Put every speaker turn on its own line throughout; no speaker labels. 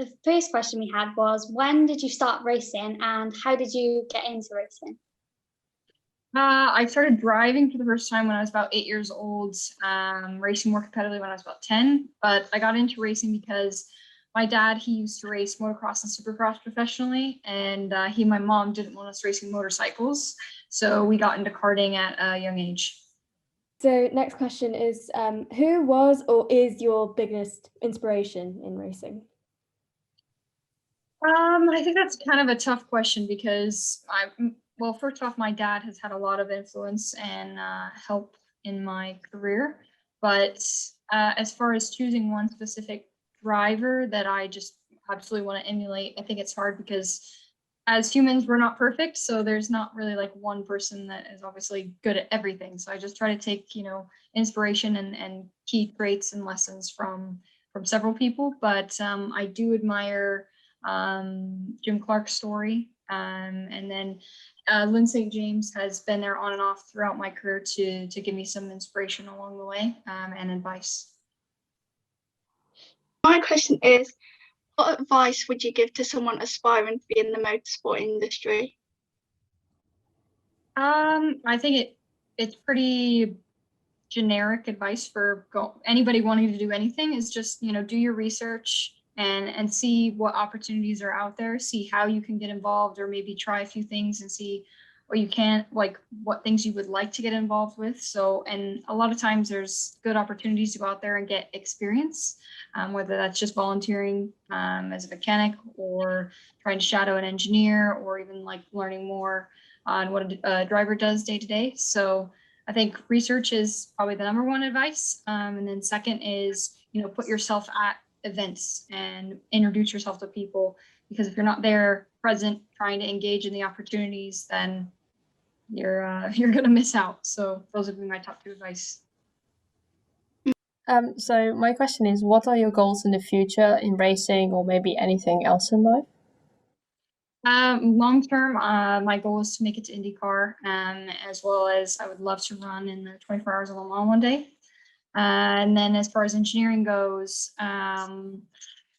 the first question we had was, when did you start racing and how did you get into racing?
I started driving for the first time when I was about 8 years old, racing more competitively when I was about 10. But I got into racing because my dad, he used to race motocross and supercross professionally, and he and my mom didn't want us racing motorcycles. So we got into karting at a young age.
So next question is, who was or is your biggest inspiration in racing?
I think that's kind of a tough question because well, first off, my dad has had a lot of influence and help in my career. But as far as choosing one specific driver that I just absolutely want to emulate, I think it's hard because as humans, we're not perfect. So there's not really like one person that is obviously good at everything. So I just try to take, inspiration and key traits and lessons from several people. But I do admire Jim Clark's story. And then Lynn St. James has been there on and off throughout my career to give me some inspiration along the way and advice.
My question is, what advice would you give to someone aspiring to be in the motorsport industry?
I think it's pretty generic advice for anybody wanting to do anything is just, do your research and see what opportunities are out there, see how you can get involved, or maybe try a few things and see what you can't, like what things you would like to get involved with. So, and a lot of times there's good opportunities to go out there and get experience, whether that's just volunteering as a mechanic or trying to shadow an engineer or even like learning more on what a driver does day to day. So I think research is probably the number one advice. And then second is, put yourself at events and introduce yourself to people, because if you're not there present trying to engage in the opportunities, then you're going to miss out. So those would be my top two advice.
So my question is, what are your goals in the future in racing or maybe anything else in life?
Long term, my goal is to make it to IndyCar, as well as I would love to run in the 24 Hours of Le Mans one day. And then as far as engineering goes,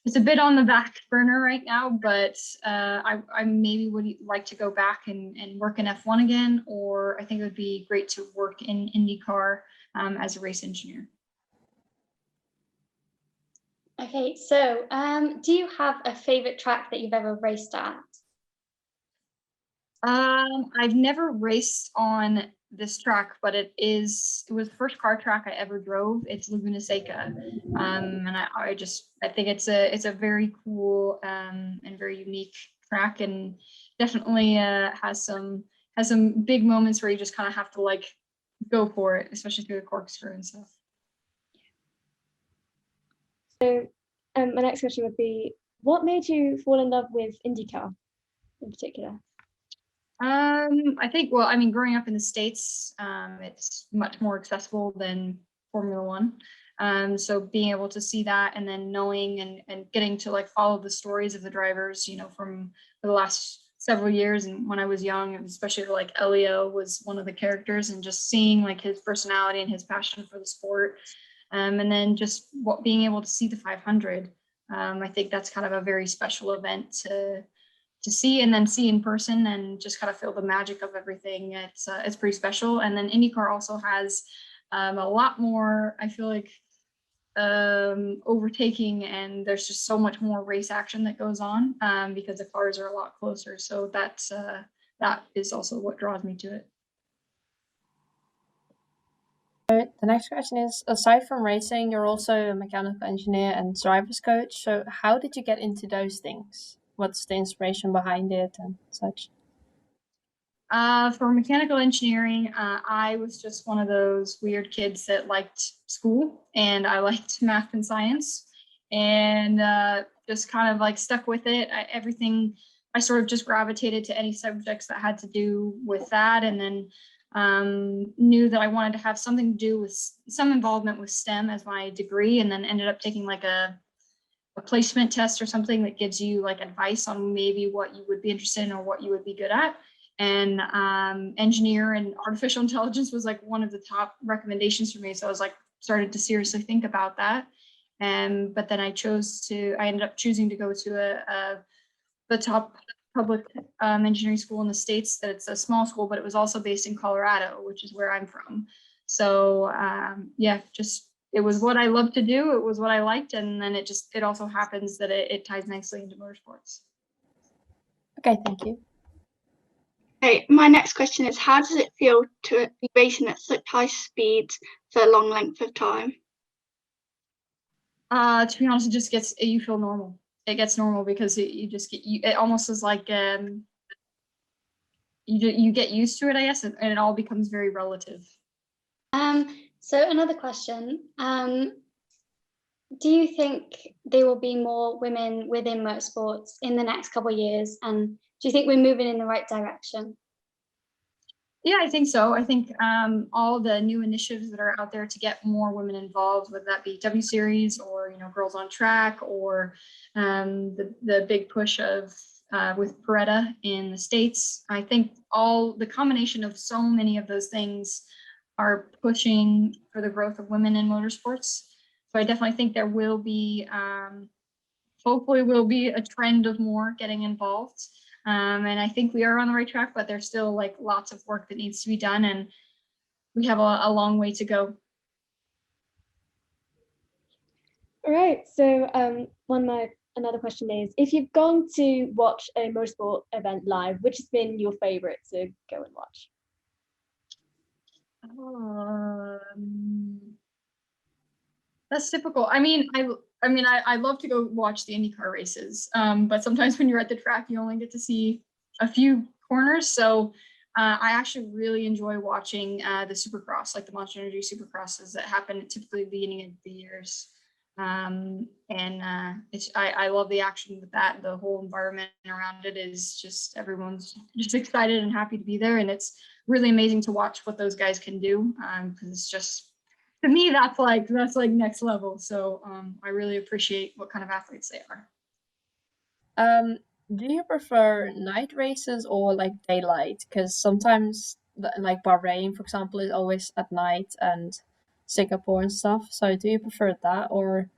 it's a bit on the back burner right now, but I maybe would like to go back and work in F1 again, or I think it would be great to work in IndyCar as a race engineer.
Okay, so do you have a favorite track that you've ever raced at?
I've never raced on this track, but it was the first car track I ever drove. It's Laguna Seca, and I think it's a very cool and very unique track, and definitely has some big moments where you just kind of have to like go for it, especially through the corkscrew and stuff.
So my next question would be, what made you fall in love with IndyCar in particular?
I think, well, I mean, growing up in the States, it's much more accessible than Formula One. So being able to see that and then knowing and getting to like follow the stories of the drivers, for the last several years. And when I was young, and especially like Elio was one of the characters, and just seeing like his personality and his passion for the sport. And then just being able to see the 500. I think that's kind of a very special event to see and then see in person and just kind of feel the magic of everything. It's pretty special. And then IndyCar also has a lot more, I feel like, overtaking, and there's just so much more race action that goes on because the cars are a lot closer. So that is also what draws me to it.
The next question is, aside from racing, you're also a mechanical engineer and driver's coach. So how did you get into those things? What's the inspiration behind it and such?
For mechanical engineering, I was just one of those weird kids that liked school, and I liked math and science, and just kind of like stuck with it. I sort of just gravitated to any subjects that had to do with that, and then knew that I wanted to have something to do with some involvement with STEM as my degree, and then ended up taking like a placement test or something that gives you like advice on maybe what you would be interested in or what you would be good at. And engineer and artificial intelligence was like one of the top recommendations for me. So I was like, started to seriously think about that. But then I ended up choosing to go to the top public engineering school in the States. That it's a small school, but it was also based in Colorado, which is where I'm from. So yeah, just it was what I loved to do. It was what I liked, and then it also happens that it ties nicely into motorsports.
Okay, thank you.
Okay, my next question is, how does it feel to be racing at such high speeds for a long length of time?
To be honest, you feel normal. It gets normal because it almost is like you get used to it, I guess, and it all becomes very relative.
So another question, do you think there will be more women within motorsports in the next couple of years? And do you think we're moving in the right direction?
Yeah, I think so. I think all the new initiatives that are out there to get more women involved, whether that be Wseries or Girls on Track, or the big push of with prerace in the States. I think all the combination of so many of those things are pushing for the growth of women in motorsports. So I definitely think there will be, hopefully will be a trend of more getting involved. And I think we are on the right track, but there's still like lots of work that needs to be done, and we have a long way to go.
All right. So another question is, if you've gone to watch a motorsport event live, which has been your favorite to go and watch?
That's difficult. I mean, I love to go watch the IndyCar races, but sometimes when you're at the track, you only get to see a few corners. So I actually really enjoy watching the Supercross, like the Monster Energy Supercrosses that happen typically at the beginning of the years. I love the action with that. The whole environment around it is just, everyone's just excited and happy to be there, and it's really amazing to watch what those guys can do, because it's just, to me, that's like next level. So I really appreciate what kind of athletes they are.
Do you prefer night races or like daylight? Because sometimes, like Bahrain, for example, is always at night, and Singapore and stuff. So do you prefer that, or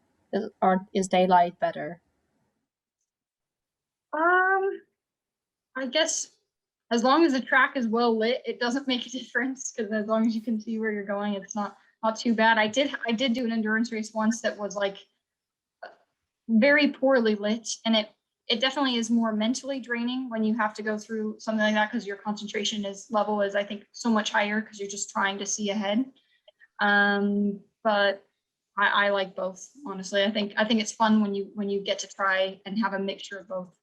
is daylight better?
I guess as long as the track is well lit, it doesn't make a difference, because as long as you can see where you're going, it's not too bad. I did do an endurance race once that was like very poorly lit, and it definitely is more mentally draining when you have to go through something like that, because your concentration level is, I think, so much higher because you're just trying to see ahead. But I like both, honestly. I think it's fun when you get to try and have a mixture of both.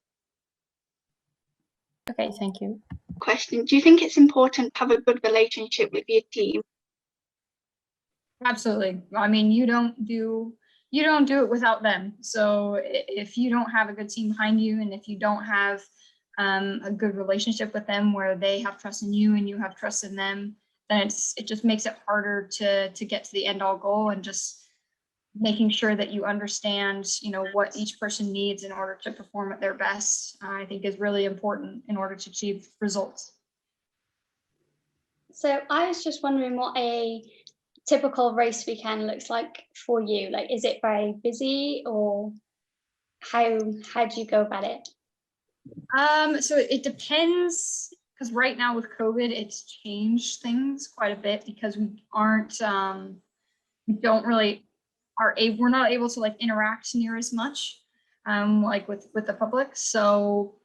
Okay, thank you.
Question, do you think it's important to have a good relationship with your team?
Absolutely. I mean, you don't do it without them. So if you don't have a good team behind you, and if you don't have a good relationship with them where they have trust in you and you have trust in them, then it just makes it harder to get to the end all goal, and just making sure that you understand, what each person needs in order to perform at their best, I think is really important in order to achieve results.
So I was just wondering what a typical race weekend looks like for you. Like, is it very busy, or how do you go about it?
So it depends, because right now with COVID, it's changed things quite a bit, because we we're not able to like interact near as much, like with the public. So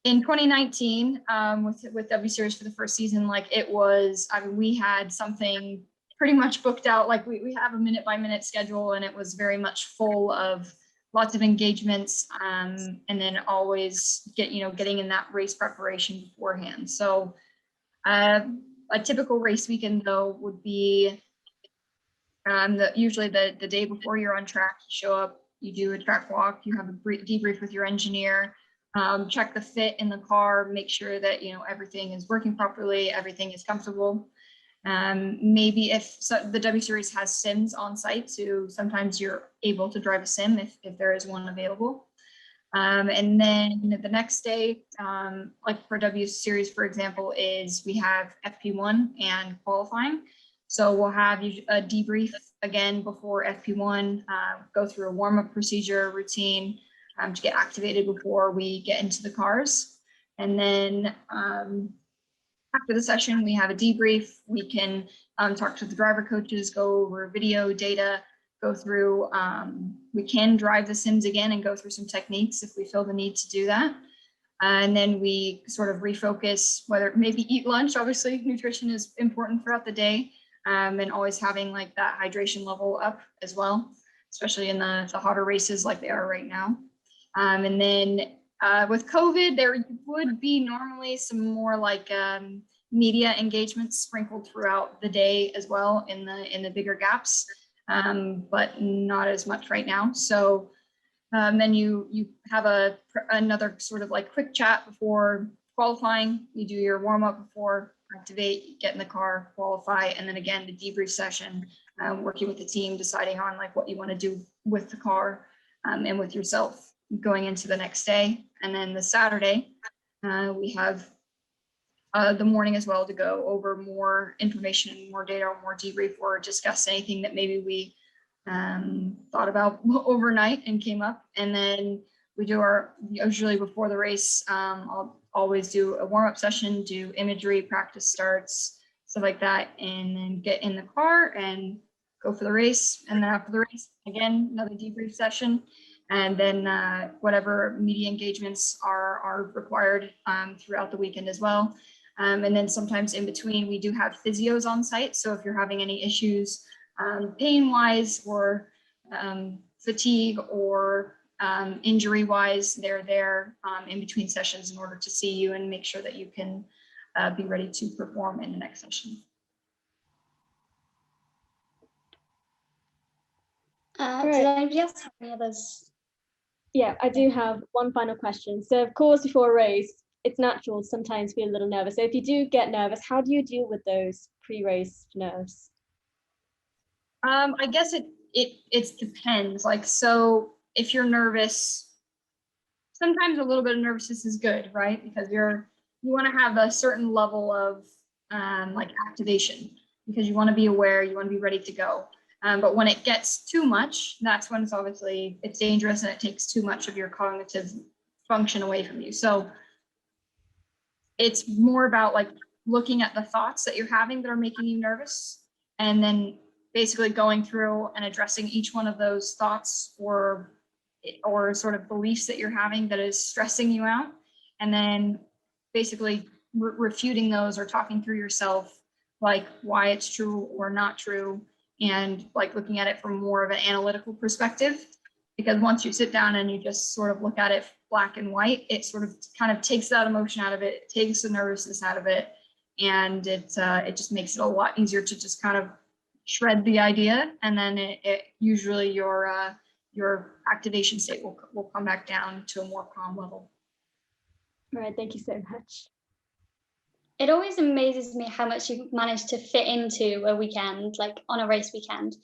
in 2019, with Wseries for the first season, like it was, we had something pretty much booked out. Like we have a minute by minute schedule, and it was very much full of lots of engagements, and then always getting in that race preparation beforehand. So a typical race weekend though would be usually the day before you're on track. You show up, you do a track walk, you have a debrief with your engineer, check the fit in the car, make sure that everything is working properly, everything is comfortable. Maybe if the Wseries has sims on site, so sometimes you're able to drive a sim if there is one available. And then the next day, like for Wseries, for example, is we have FP1 and qualifying. So we'll have a debrief again before FP1, go through a warm-up procedure routine to get activated before we get into the cars. And then after the session, we have a debrief. We can talk to the driver coaches, go over video data, go through, we can drive the sims again and go through some techniques if we feel the need to do that. And then we sort of refocus, whether maybe eat lunch. Obviously, nutrition is important throughout the day, and always having like that hydration level up as well, especially in the hotter races like they are right now. And then with COVID, there would be normally some more like media engagements sprinkled throughout the day as well in the bigger gaps, but not as much right now. So then you have another sort of like quick chat before qualifying. You do your warm up before activate, get in the car, qualify, and then again the debrief session, working with the team, deciding on like what you want to do with the car and with yourself going into the next day. And then the Saturday, we have the morning as well to go over more information, more data, or more debrief, or discuss anything that maybe we thought about overnight and came up. And then we do usually before the race, I'll always do a warm-up session, do imagery, practice starts, stuff like that, and then get in the car and go for the race. And then after the race, again, another debrief session. And then whatever media engagements are required throughout the weekend as well. And then sometimes in between, we do have physios on site. So if you're having any issues pain-wise or fatigue or injury-wise, they're there in between sessions in order to see you and make sure that you can be ready to perform in the next session.
Does anybody else have any others?
Yeah, I do have one final question. So of course, before a race, it's natural to sometimes feel a little nervous. So if you do get nervous, how do you deal with those pre-race nerves?
I guess it depends. Like, so if you're nervous, sometimes a little bit of nervousness is good, right? Because you want to have a certain level of like activation, because you want to be aware, you want to be ready to go. But when it gets too much, that's when it's dangerous and it takes too much of your cognitive function away from you. So it's more about like looking at the thoughts that you're having that are making you nervous, and then basically going through and addressing each one of those thoughts or sort of beliefs that you're having that is stressing you out, and then basically refuting those or talking through yourself, like why it's true or not true, and like looking at it from more of an analytical perspective. Because once you sit down and you just sort of look at it black and white, it sort of kind of takes that emotion out of it, it takes the nervousness out of it, and it just makes it a lot easier to just kind of shred the idea, and then it usually your activation state will come back down to a more calm level.
All right, thank you so much.
It always amazes me how much you manage to fit into a weekend, like on a race weekend.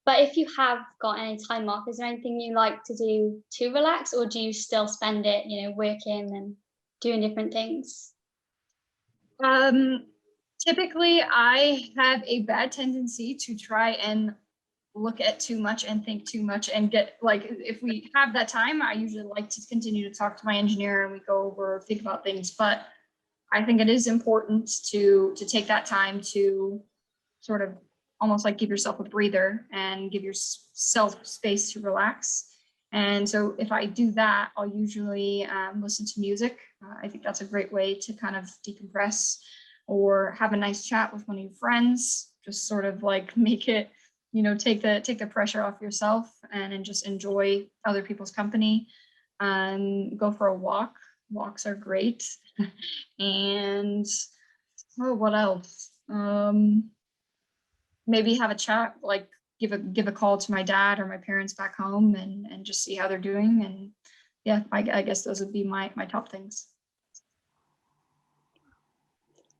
But if you have got any time off, is there anything you like to do to relax, or do you still spend it, working and doing different things?
Typically, I have a bad tendency to try and look at too much and think too much and get like, if we have that time, I usually like to continue to talk to my engineer and we go over, think about things. But I think it is important to take that time to sort of almost like give yourself a breather and give yourself space to relax. And so if I do that, I'll usually listen to music. I think that's a great way to kind of decompress, or have a nice chat with one of your friends, just sort of like make it, take the pressure off yourself and just enjoy other people's company. Go for a walk. Walks are great. And what else? Maybe have a chat, like give a call to my dad or my parents back home and just see how they're doing. And yeah, I guess those would be my top things.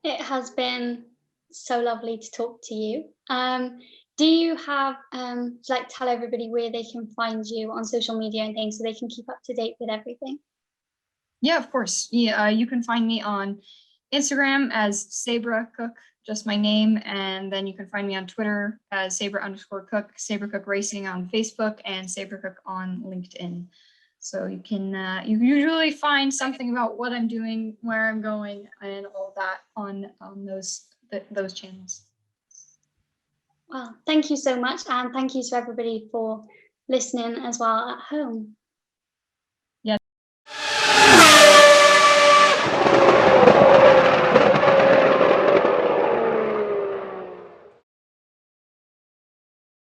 It has been so lovely to talk to you. Do you have like tell everybody where they can find you on social media and things so they can keep up to date with everything?
Yeah, of course. Yeah, you can find me on Instagram as Sabre Cook, just my name, and then you can find me on Twitter as Sabre_Cook, Sabre Cook Racing on Facebook, and Sabre Cook on LinkedIn. So you can you usually find something about what I'm doing, where I'm going, and all that on those channels.
Well, thank you so much, and thank you to everybody for listening as well at home.
Yeah.